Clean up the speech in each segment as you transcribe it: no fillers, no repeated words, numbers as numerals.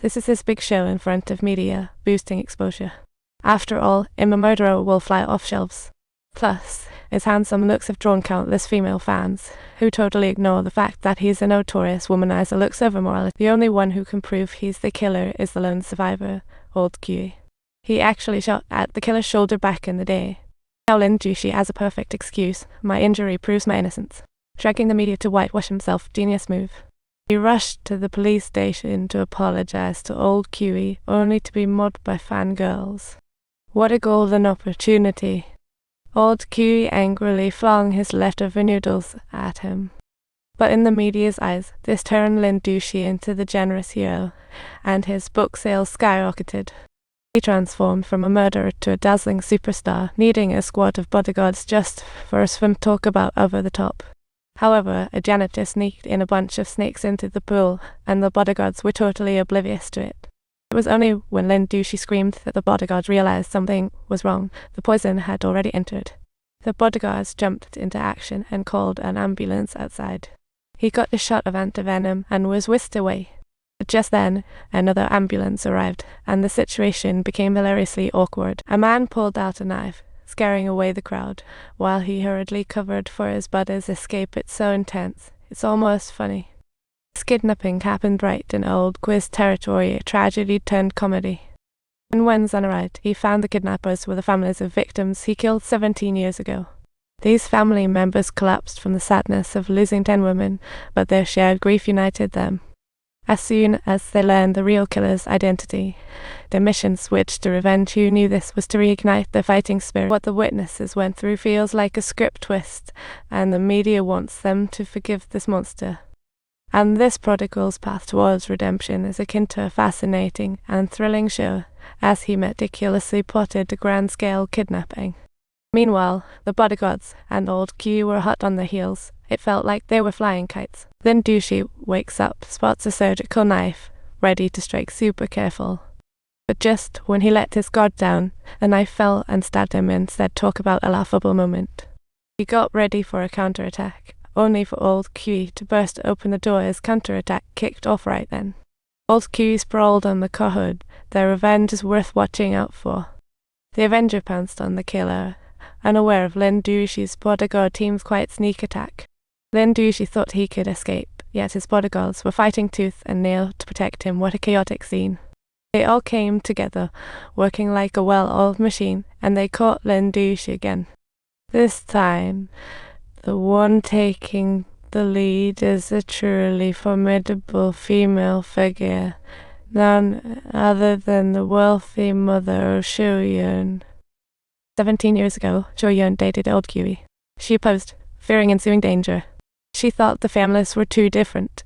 This is his big show in front of media, boosting exposure. After all, I'm a Murderer will fly off shelves. Plus, his handsome looks have drawn countless female fans, who totally ignore the fact that he's a notorious womanizer looks over morality. The only one who can prove he's the killer is the lone survivor, Old Q. He actually shot at the killer's shoulder back in the day. Now Lynn Douchey has a perfect excuse. My injury proves my innocence. Dragging the media to whitewash himself, genius move. He rushed to the police station to apologize to Old QE, only to be mobbed by fangirls. What a golden opportunity. Old QE angrily flung his leftover noodles at him. But in the media's eyes, this turned Lynn Douchey into the generous hero, and his book sales skyrocketed. He transformed from a murderer to a dazzling superstar, needing a squad of bodyguards just for a swim talk about over the top. However, a janitor sneaked in a bunch of snakes into the pool, and the bodyguards were totally oblivious to it. It was only when Lynn Douchey screamed that the bodyguards realized something was wrong. The poison had already entered. The bodyguards jumped into action and called an ambulance outside. He got a shot of antivenom and was whisked away. But just then, another ambulance arrived, and the situation became hilariously awkward. A man pulled out a knife, scaring away the crowd, while he hurriedly covered for his buddy's escape. It's so intense, it's almost funny. This kidnapping happened right in old quiz territory, a tragedy turned comedy. When Wenzel arrived, he found the kidnappers were the families of victims he killed 17 years ago. These family members collapsed from the sadness of losing 10 women, but their shared grief united them. As soon as they learned the real killer's identity, their mission switched to revenge. Who knew this was to reignite their fighting spirit? What the witnesses went through feels like a script twist, and the media wants them to forgive this monster. And this prodigal's path towards redemption is akin to a fascinating and thrilling show, as he meticulously plotted a grand-scale kidnapping. Meanwhile, the bodyguards and Old Q were hot on their heels. It felt like they were flying kites. Then Douchey wakes up, spots a surgical knife, ready to strike, super careful. But just when he let his guard down, the knife fell and stabbed him instead. Talk about a laughable moment. He got ready for a counterattack, only for Old Q to burst open the door. His counterattack kicked off right then. Old Q sprawled on the car hood. Their revenge is worth watching out for. The Avenger pounced on the killer, unaware of Lynn Douchey's bodyguard team's quiet sneak attack. Lynn Douchey thought he could escape, yet his bodyguards were fighting tooth and nail to protect him. What a chaotic scene. They all came together, working like a well-oiled machine, and they caught Lynn Douchey again. This time, the one taking the lead is a truly formidable female figure, none other than the wealthy mother of Sho-Yeon. 17 years ago, Sho-Yeon dated Old QE. She opposed, fearing ensuing danger. She thought the families were too different,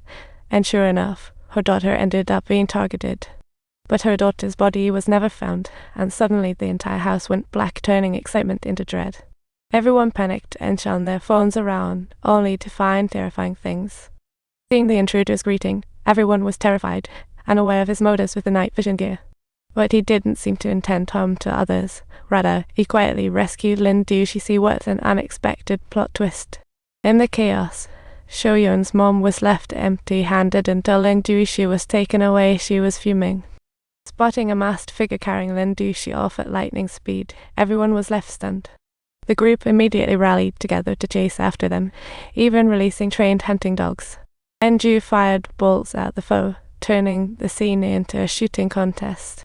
and sure enough, her daughter ended up being targeted. But her daughter's body was never found, and suddenly the entire house went black, turning excitement into dread. Everyone panicked and shone their phones around, only to find terrifying things. Seeing the intruder's greeting, everyone was terrified, and aware of his motives with the night vision gear. But he didn't seem to intend harm to others. Rather, he quietly rescued Lynn Douchey. See what an unexpected plot twist. In the chaos, Sho-Yeon's mom was left empty-handed until Lynn Douchey was taken away. She was fuming. Spotting a masked figure carrying Lynn Douchey off at lightning speed, everyone was left stunned. The group immediately rallied together to chase after them, even releasing trained hunting dogs. Enju fired bolts at the foe, turning the scene into a shooting contest.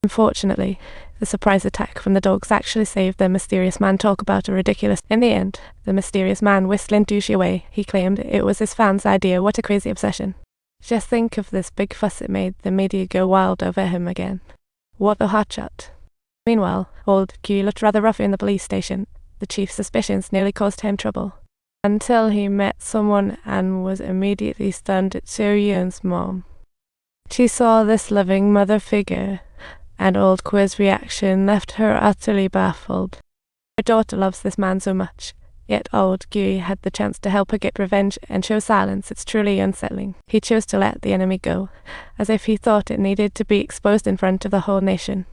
Unfortunately, the surprise attack from the dogs actually saved the mysterious man. Talk about a ridiculous. In the end, the mysterious man whisked Lynn Douchey away. He claimed it was his fans' idea. What a crazy obsession. Just think of this big fuss it made the media go wild over him again. What a hotshot. Meanwhile, Old Q looked rather rough in the police station. The chief's suspicions nearly caused him trouble. Until he met someone and was immediately stunned at Sho-Yeon's mom. She saw this living mother figure, and Old Q's reaction left her utterly baffled. Her daughter loves this man so much, yet Old Q had the chance to help her get revenge and show silence. It's truly unsettling. He chose to let the enemy go, as if he thought it needed to be exposed in front of the whole nation.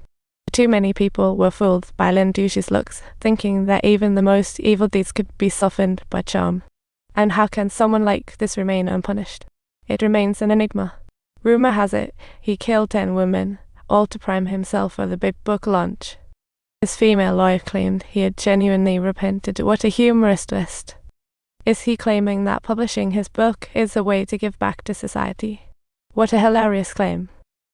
Too many people were fooled by Lynn Douchey's looks, thinking that even the most evil deeds could be softened by charm. And how can someone like this remain unpunished? It remains an enigma. Rumor has it he killed 10 women, all to prime himself for the big book launch. His female lawyer claimed he had genuinely repented. What a humorous twist. Is he claiming that publishing his book is a way to give back to society? What a hilarious claim.